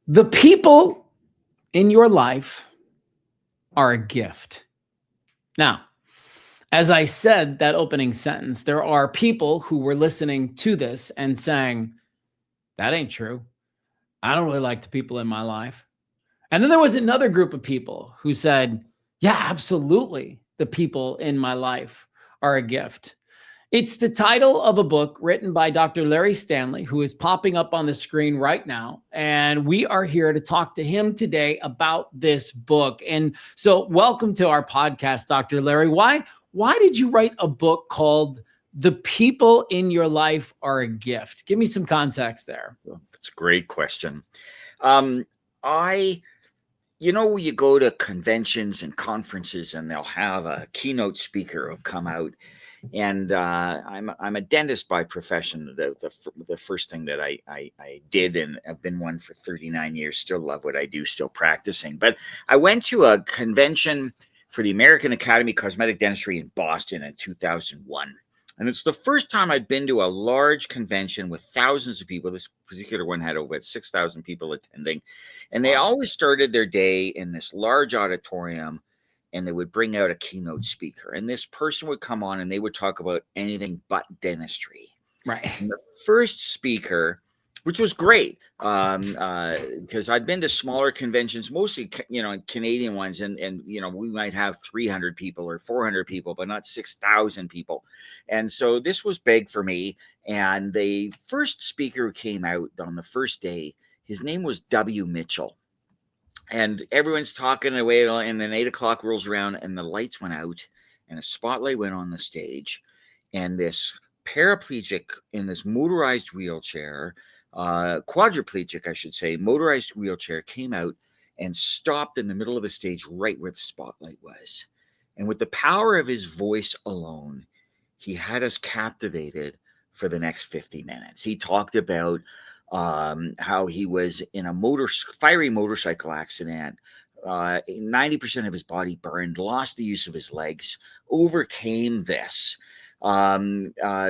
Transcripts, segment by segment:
The people in your life are a gift. Now, as I said that opening sentence, there are people who were listening to this and saying, that ain't true. I don't really like the people in my life. And then there was another group of people who said, yeah, absolutely. The people in my life are a gift. It's the title of a book written by Dr. Larry Stanley, who is popping up on the screen right now. And we are here to talk to him today about this book. And so welcome to our podcast, Dr. Larry. Why did you write a book called The People in Your Life Are a Gift? Give me some context there. That's a great question. You go to conventions and conferences and they'll have a keynote speaker who'll come out. And I'm a dentist by profession. The first thing that I did, and I've been one for 39 years, still love what I do, still practicing. But I went to a convention for the American Academy of Cosmetic Dentistry in Boston in 2001. And it's the first time I'd been to a large convention with thousands of people. This particular one had over 6,000 people attending. And they always started their day in this large auditorium, and they would bring out a keynote speaker. And this person would come on and they would talk about anything but dentistry. Right. And the first speaker, which was great, because I'd been to smaller conventions, mostly, Canadian ones, and we might have 300 people or 400 people, but not 6,000 people. And so this was big for me. And the first speaker who came out on the first day, his name was W. Mitchell. And everyone's talking away, and then 8 o'clock rolls around, and the lights went out, and a spotlight went on the stage, and this paraplegic in this motorized wheelchair, quadriplegic, I should say, motorized wheelchair, came out and stopped in the middle of the stage right where the spotlight was. And with the power of his voice alone, he had us captivated for the next 50 minutes. He talked about how he was in a fiery motorcycle accident, 90% of his body burned, lost the use of his legs, overcame this,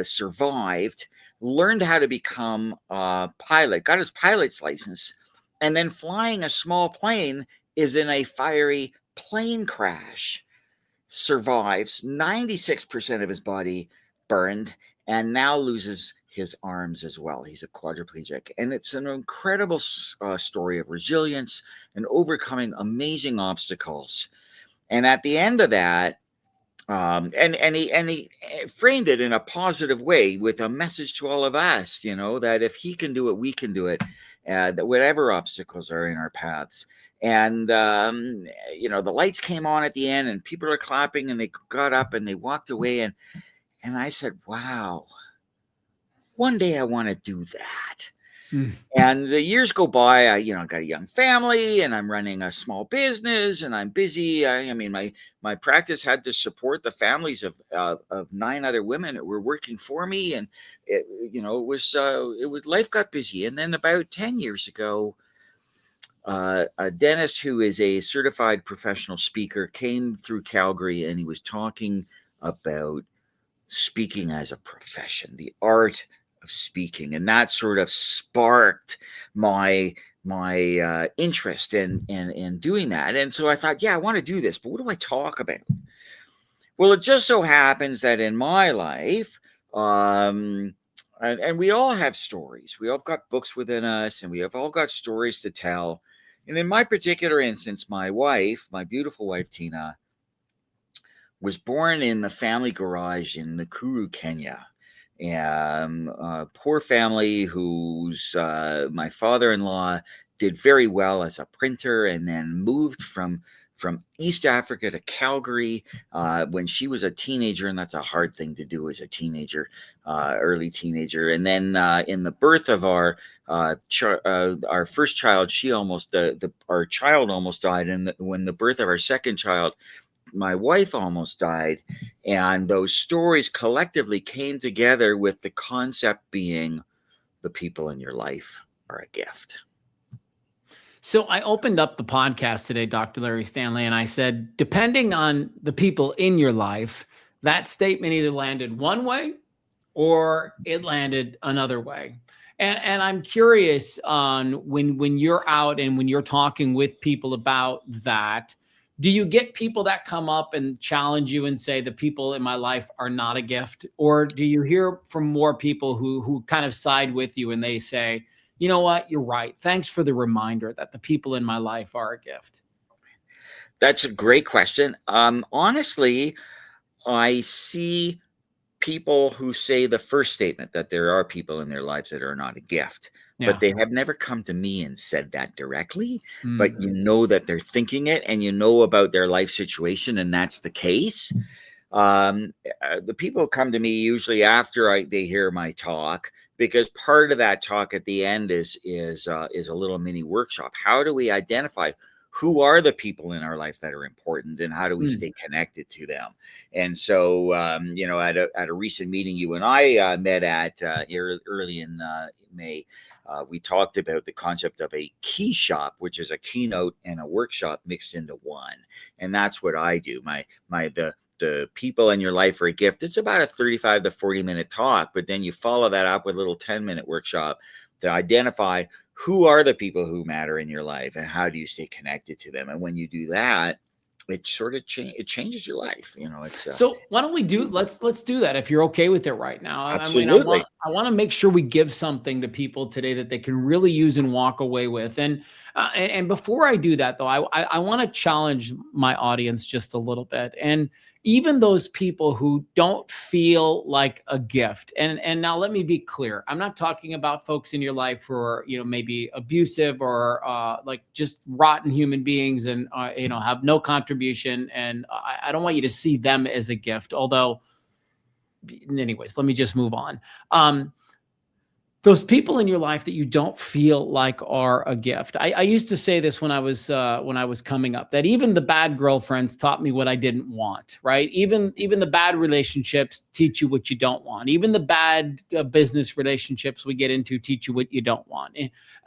survived, learned how to become a pilot, got his pilot's license, and then flying a small plane, is in a fiery plane crash, survives, 96% of his body burned, and now loses his arms as well. He's a quadriplegic. And it's an incredible story of resilience and overcoming amazing obstacles. And at the end of that, and he framed it in a positive way with a message to all of us, that if he can do it, we can do it, that whatever obstacles are in our paths. And, the lights came on at the end and people are clapping, and they got up and they walked away. And I said, wow, one day I want to do that. And the years go by. I got a young family, and I'm running a small business, and I'm busy. I mean, my practice had to support the families of 9 other women that were working for me, and it was life got busy. And then about 10 years ago, a dentist who is a certified professional speaker came through Calgary, and he was talking about speaking as a profession, the art of speaking, and that sort of sparked my interest in doing that. And so I thought, yeah, I want to do this, but what do I talk about? Well, it just so happens that in my life, and we all have stories. We all got books within us, and we have all got stories to tell. And in my particular instance, my wife, my beautiful wife, Tina, was born in the family garage in Nakuru, Kenya. And poor family whose my father-in-law did very well as a printer, and then moved from East Africa to Calgary when she was a teenager, and that's a hard thing to do as a teenager, early teenager. And then in the birth of our first child, our child almost died, and when the birth of our second child, my wife almost died. And those stories collectively came together with the concept being the people in your life are a gift. So I opened up the podcast today, Dr. Larry Stanley, and I said, depending on the people in your life, that statement either landed one way or it landed another way. And I'm curious on when you're out and when you're talking with people about that, do you get people that come up and challenge you and say the people in my life are not a gift? Or do you hear from more people who kind of side with you and they say, you know what, you're right. Thanks for the reminder that the people in my life are a gift? That's a great question. Honestly, I see people who say the first statement, that there are people in their lives that are not a gift, but Yeah. they have never come to me and said that directly. But Mm. you know that they're thinking it, and you know about their life situation, and that's the case. The people come to me usually after they hear my talk, because part of that talk at the end is a little mini workshop. How do we identify who are the people in our life that are important, and how do we stay connected to them? And so, you know, at a recent meeting you and I met at early in May, we talked about the concept of a key shop, which is a keynote and a workshop mixed into one. And that's what I do. The people in your life are a gift. It's about a 35 to 40-minute talk, but then you follow that up with a little 10-minute workshop to identify who are the people who matter in your life and how do you stay connected to them. And when you do that, it sort of it changes your life. You know, it's So why don't we do, let's do that if you're okay with it right now. I mean, absolutely. I want to make sure we give something to people today that they can really use and walk away with. And before I do that though, I want to challenge my audience just a little bit. And even those people who don't feel like a gift. And now let me be clear. I'm not talking about folks in your life who are, you know, maybe abusive or like just rotten human beings and, you know, have no contribution. And I don't want you to see them as a gift. Although, anyways, let me just move on. Those people in your life that you don't feel like are a gift. I used to say this when I was coming up, that even the bad girlfriends taught me what I didn't want, right? Even the bad relationships teach you what you don't want. Even the bad business relationships we get into teach you what you don't want.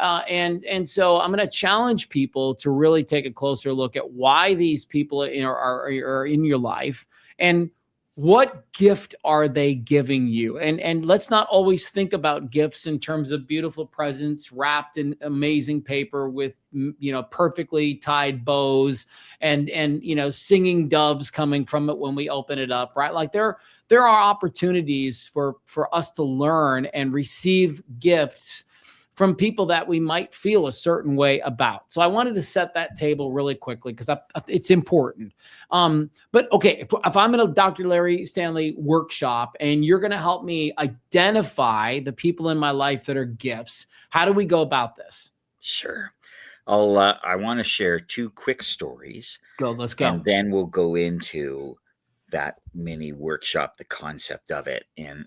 And so I'm going to challenge people to really take a closer look at why these people are in your life, and what gift are they giving you? And let's not always think about gifts in terms of beautiful presents wrapped in amazing paper with, you know, perfectly tied bows and you know, singing doves coming from it when we open it up, right? Like there are opportunities for us to learn and receive gifts from people that we might feel a certain way about. So I wanted to set that table really quickly because it's important. But okay, if I'm in a Dr. Larry Stanley workshop and you're going to help me identify the people in my life that are gifts, how do we go about this? Sure. I want to share two quick stories. Let's go. And then we'll go into that mini workshop, the concept of it, and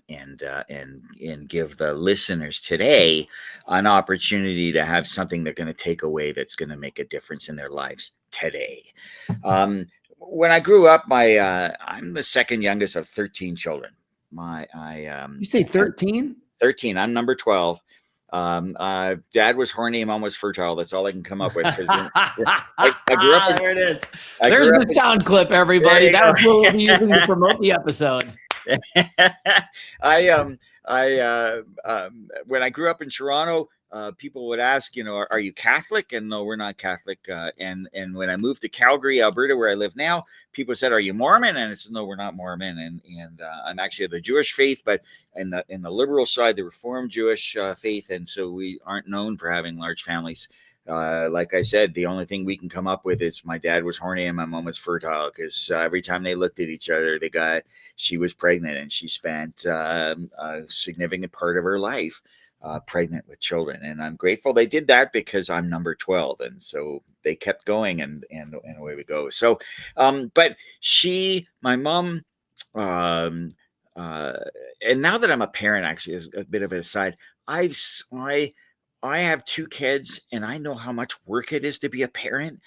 give the listeners today an opportunity to have something they're going to take away that's going to make a difference in their lives today. When I grew up, I'm the second youngest of 13 children. You say 13? 13. I'm number 12. Dad was horny and mom was fertile. That's all I can come up with. I grew up. There it is. There's the sound clip, everybody. That's what we'll be using to promote the episode. When I grew up in Toronto, people would ask, you know, are you Catholic? And no, we're not Catholic. And when I moved to Calgary, Alberta, where I live now, people said, are you Mormon? And I said, no, we're not Mormon. And I'm actually of the Jewish faith, but in the liberal side, the Reformed Jewish faith. And so we aren't known for having large families. Like I said, the only thing we can come up with is my dad was horny and my mom was fertile, because every time they looked at each other, she was pregnant, and she spent a significant part of her life pregnant with children. And I'm grateful they did that, because I'm number 12. And so they kept going, and away we go. So, but my mom, and now that I'm a parent, actually, as a bit of an aside, I have two kids, and I know how much work it is to be a parent.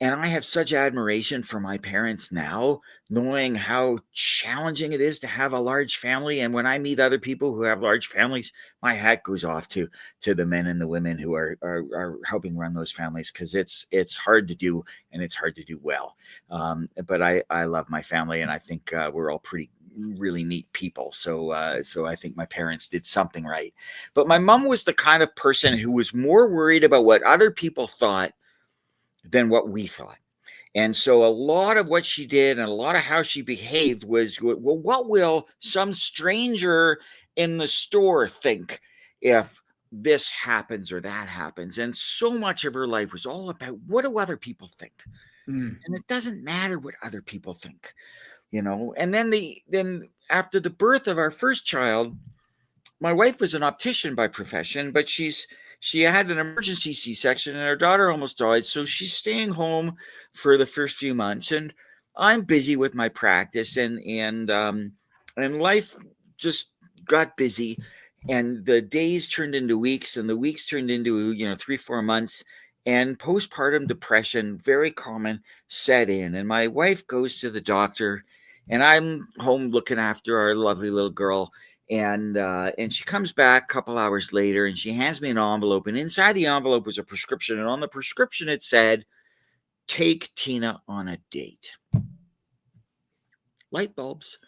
And I have such admiration for my parents now, knowing how challenging it is to have a large family. And when I meet other people who have large families, my hat goes off to the men and the women who are helping run those families, because it's hard to do, and it's hard to do well. But I love my family, and I think we're all pretty really neat people. So so I think my parents did something right. But my mom was the kind of person who was more worried about what other people thought than what we thought. And so a lot of what she did and a lot of how she behaved was, well, what will some stranger in the store think if this happens or that happens? And so much of her life was all about, what do other people think? Mm. And it doesn't matter what other people think, you know. And then after the birth of our first child, my wife was an optician by profession, but she had an emergency C-section and her daughter almost died, so she's staying home for the first few months, and I'm busy with my practice, and life just got busy, and the days turned into weeks, and the weeks turned into 3-4 months, and postpartum depression, very common, set in, and my wife goes to the doctor, and I'm home looking after our lovely little girl. And she comes back a couple hours later and she hands me an envelope, and inside the envelope was a prescription, and on the prescription it said, "Take Tina on a date." Light bulbs,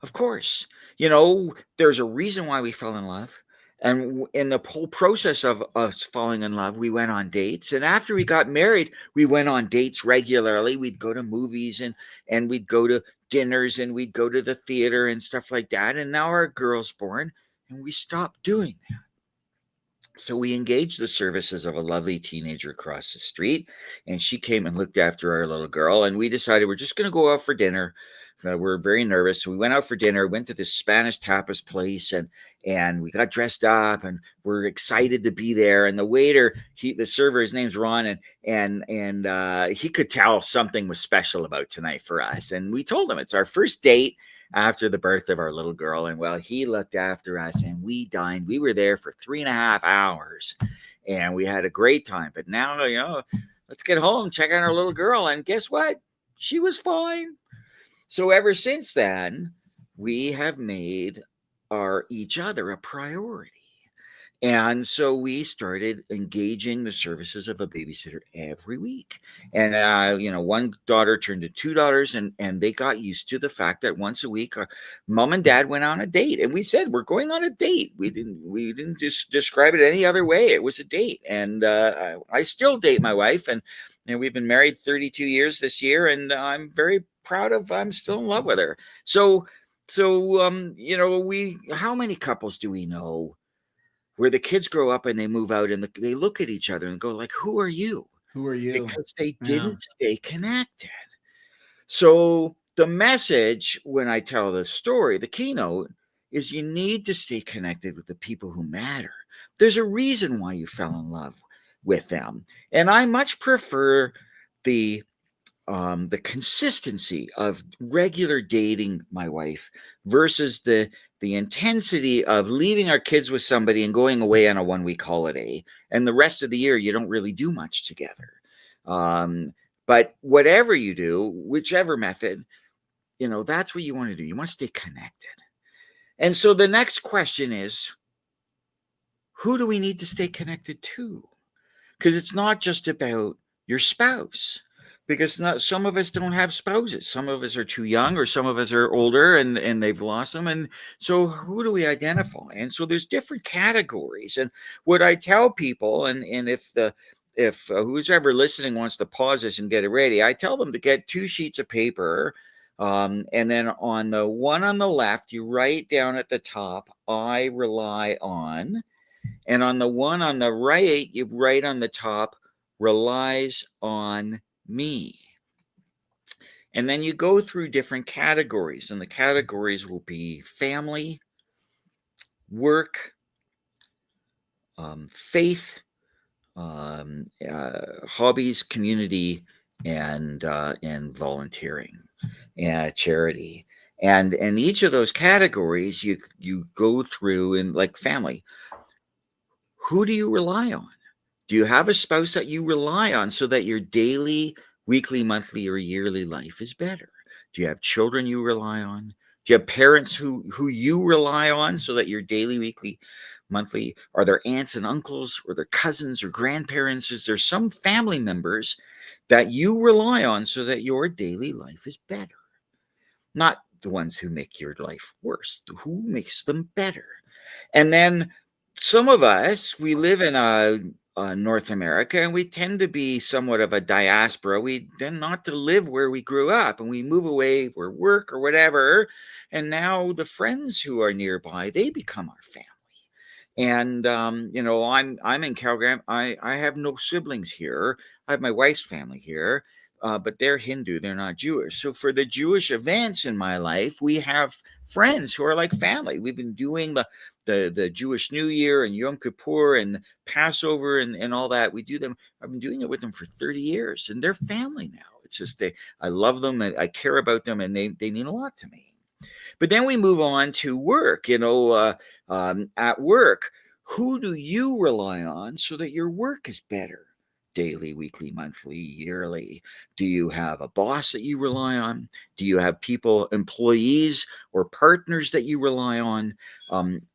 of course. There's a reason why we fell in love, and in the whole process of us falling in love, we went on dates, and after we got married, we went on dates regularly. We'd go to movies, and we'd go to dinners, and we'd go to the theater and stuff like that. And now our girl's born, and we stopped doing that. So we engaged the services of a lovely teenager across the street, and she came and looked after our little girl, and we decided we're just going to go out for dinner. We're very nervous, so we went out for dinner, went to this Spanish tapas place, and we got dressed up, and we're excited to be there. And the waiter, the server, his name's Ron, and he could tell something was special about tonight for us. And we told him it's our first date after the birth of our little girl. And well, he looked after us, and we dined. We were there for 3.5 hours, and we had a great time. But now, let's get home, check on our little girl. And guess what? She was fine. So ever since then, we have made each other a priority. And so we started engaging the services of a babysitter every week. And, one daughter turned to 2 daughters, and they got used to the fact that once a week, mom and dad went on a date. And we said, we're going on a date. We didn't just describe it any other way. It was a date. And I still date my wife, and we've been married 32 years this year, and I'm very proud of, I'm still in love with her. So how many couples do we know where the kids grow up and they move out and they look at each other and go like, who are you? Who are you? Because they Yeah. didn't stay connected. So the message when I tell the story, the keynote, is you need to stay connected with the people who matter. There's a reason why you fell in love with them. And I much prefer the consistency of regular dating my wife versus the intensity of leaving our kids with somebody and going away on a 1-week holiday, and the rest of the year you don't really do much together. But whatever you do, whichever method, that's what you want to do. You want to stay connected. And so the next question is, who do we need to stay connected to? Because it's not just about your spouse. Because some of us don't have spouses. Some of us are too young, or some of us are older and they've lost them. And so who do we identify? And so there's different categories. And what I tell people, and if who's ever listening wants to pause this and get it ready, I tell them to get 2 sheets of paper. And then on the one on the left, you write down at the top, I rely on. And on the one on the right, you write on the top, relies on me. And then you go through different categories, and the categories will be family, work, faith, hobbies, community, and volunteering, charity. And in each of those categories, you go through, and like family, who do you rely on? Do you have a spouse that you rely on so that your daily, weekly, monthly, or yearly life is better? Do you have children you rely on? Do you have parents who you rely on so that your daily, weekly, monthly, are there aunts and uncles, or their cousins or grandparents? Is there some family members that you rely on so that your daily life is better? Not the ones who make your life worse? Who makes them better? And then some of us, we live in North America, and we tend to be somewhat of a diaspora. We tend not to live where we grew up, and we move away for work or whatever. And now the friends who are nearby, they become our family. And you know, I'm in Calgary. I have no siblings here. I have my wife's family here, but they're Hindu. They're not Jewish. So for the Jewish events in my life, we have friends who are like family. We've been doing the Jewish New Year and Yom Kippur and Passover and all that. We do them. I've been doing it with them for 30 years, and they're family now. It's just I love them, and I care about them, and they mean a lot to me. But then we move on to work. You know, at work, who do you rely on so that your work is better? Daily, weekly, monthly, yearly? Do you have a boss that you rely on? Do you have people, employees or partners that you rely on?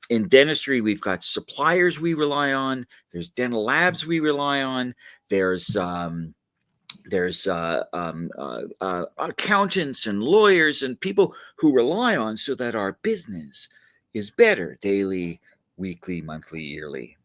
In dentistry, we've got suppliers we rely on. There's dental labs we rely on. There's accountants and lawyers and people who rely on so that our business is better daily, weekly, monthly, yearly.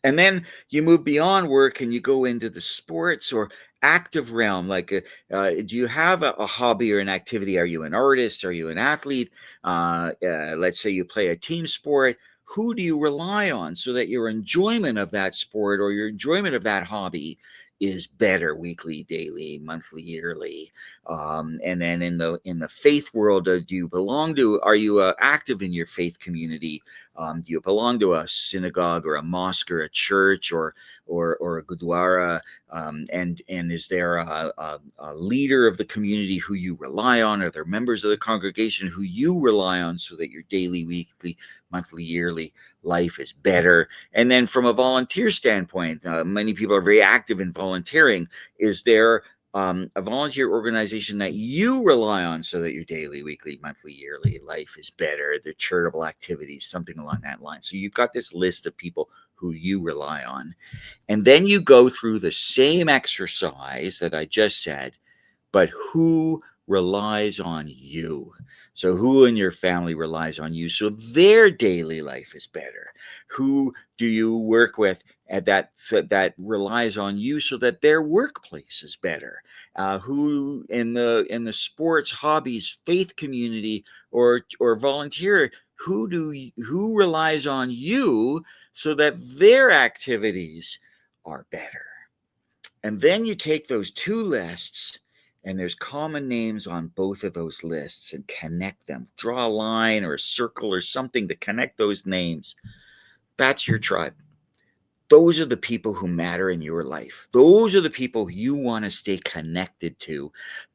And then you move beyond work and you go into the sports or active realm. Like, do you have a hobby or an activity? Are you an artist? Are you an athlete? Let's say you play a team sport. Who do you rely on so that your enjoyment of that sport or your enjoyment of that hobby is better weekly, daily, monthly, yearly? And then in the faith world, do you belong to? Are you active in your faith community? Do you belong to a synagogue or a mosque or a church or a gurdwara? And is there a leader of the community who you rely on? Are there members of the congregation who you rely on so that your daily, weekly, monthly, yearly life is better? And then from a volunteer standpoint, many people are very active in volunteering. Is there a volunteer organization that you rely on so that your daily, weekly, monthly, yearly life is better? The charitable activities, something along that line. So you've got this list of people who you rely on. And then you go through the same exercise that I just said, but who relies on you? So who in your family relies on you so their daily life is better? Who do you work with that relies on you so that their workplace is better? Who in the sports, hobbies, faith community, or volunteer, who relies on you so that their activities are better? And then you take those two lists, and there's common names on both of those lists, and connect them. Draw a line or a circle or something to connect those names. That's your tribe. Those are the people who matter in your life. Those are the people you want to stay connected to.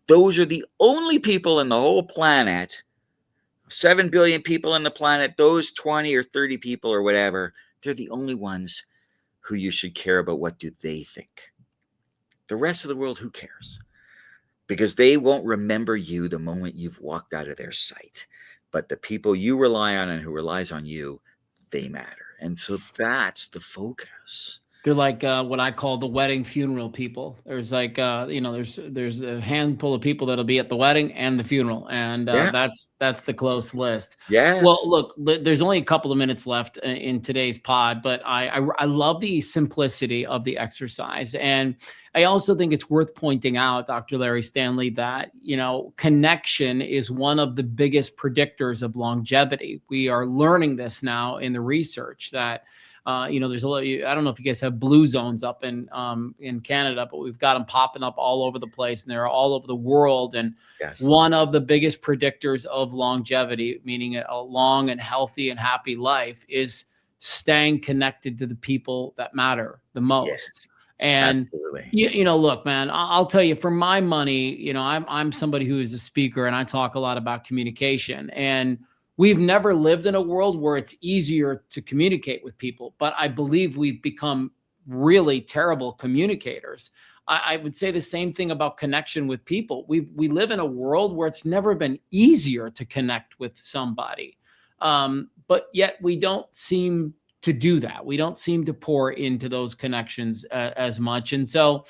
Those are the only people in the whole planet, 7 billion people on the planet, those 20 or 30 people or whatever, they're the only ones who you should care about. What do they think? The rest of the world, who cares? Because they won't remember you the moment you've walked out of their sight. But the people you rely on and who relies on you, they matter. And so that's the focus. They're like what I call the wedding funeral people. There's like there's a handful of people that'll be at the wedding and the funeral, and that's the close list. Yes. Well, look, there's only a couple of minutes left in today's pod, but I love the simplicity of the exercise, and I also think it's worth pointing out, Dr. Larry Stanley, that connection is one of the biggest predictors of longevity. We are learning this now in the research that. There's a lot. I don't know if you guys have blue zones up in Canada, but we've got them popping up all over the place, and they're all over the world. And one of the biggest predictors of longevity, meaning a long and healthy and happy life, is staying connected to the people that matter the most. Yes, and absolutely. Look, man, I'll tell you, for my money, I'm somebody who is a speaker, and I talk a lot about communication, and we've never lived in a world where it's easier to communicate with people, but I believe we've become really terrible communicators. I would say the same thing about connection with people. We live in a world where it's never been easier to connect with somebody, but yet we don't seem to do that. We don't seem to pour into those connections as much. And so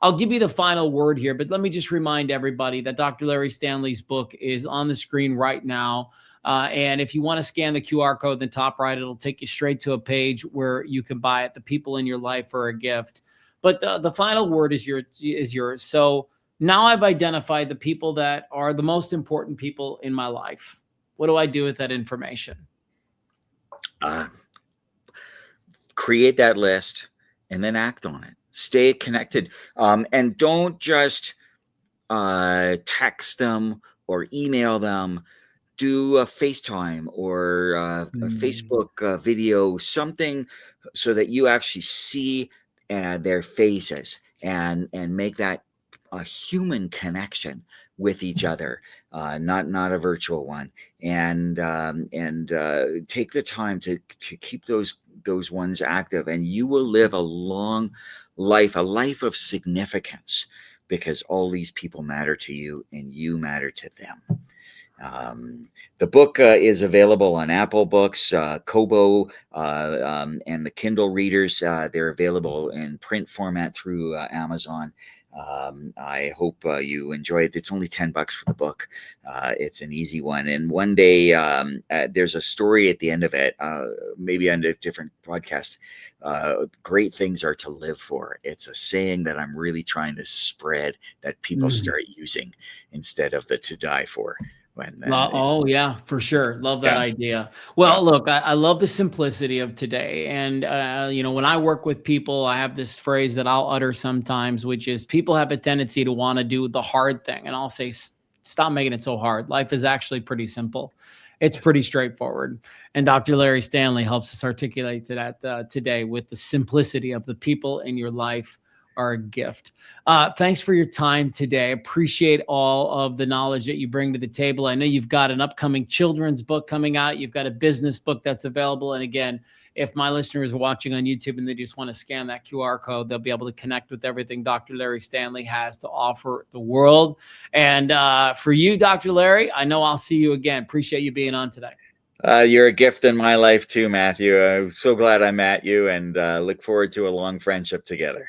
I'll give you the final word here, but let me just remind everybody that Dr. Larry Stanley's book is on the screen right now. And if you want to scan the QR code in the top right, it'll take you straight to a page where you can buy it. The people in your life are a gift. But the final word is yours. So now I've identified the people that are the most important people in my life. What do I do with that information? Create that list and then act on it. Stay connected. And don't just text them or email them. Do a FaceTime or a Facebook video, something so that you actually see their faces and make that a human connection with each other, not a virtual one. And take the time to keep those ones active, and you will live a long life, a life of significance, because all these people matter to you and you matter to them. The book is available on Apple Books, Kobo, and the Kindle readers. They're available in print format through Amazon. I hope you enjoy it. It's only $10 for the book. It's an easy one. And one day there's a story at the end of it, maybe on a different podcast. Great things are to live for. It's a saying that I'm really trying to spread, that people start using instead of the to die for. Oh yeah, for sure. Love that idea. Well, look, I love the simplicity of today. And, when I work with people, I have this phrase that I'll utter sometimes, which is people have a tendency to want to do the hard thing. And I'll say, stop making it so hard. Life is actually pretty simple. It's pretty straightforward. And Dr. Larry Stanley helps us articulate to that today with the simplicity of the people in your life are a gift. Thanks for your time today. Appreciate all of the knowledge that you bring to the table. I know you've got an upcoming children's book coming out. You've got a business book that's available. And again, if my listeners are watching on YouTube and they just want to scan that QR code, they'll be able to connect with everything Dr. Larry Stanley has to offer the world. And for you, Dr. Larry, I know I'll see you again. Appreciate you being on today. You're a gift in my life too, Matthew. I'm so glad I met you, and look forward to a long friendship together.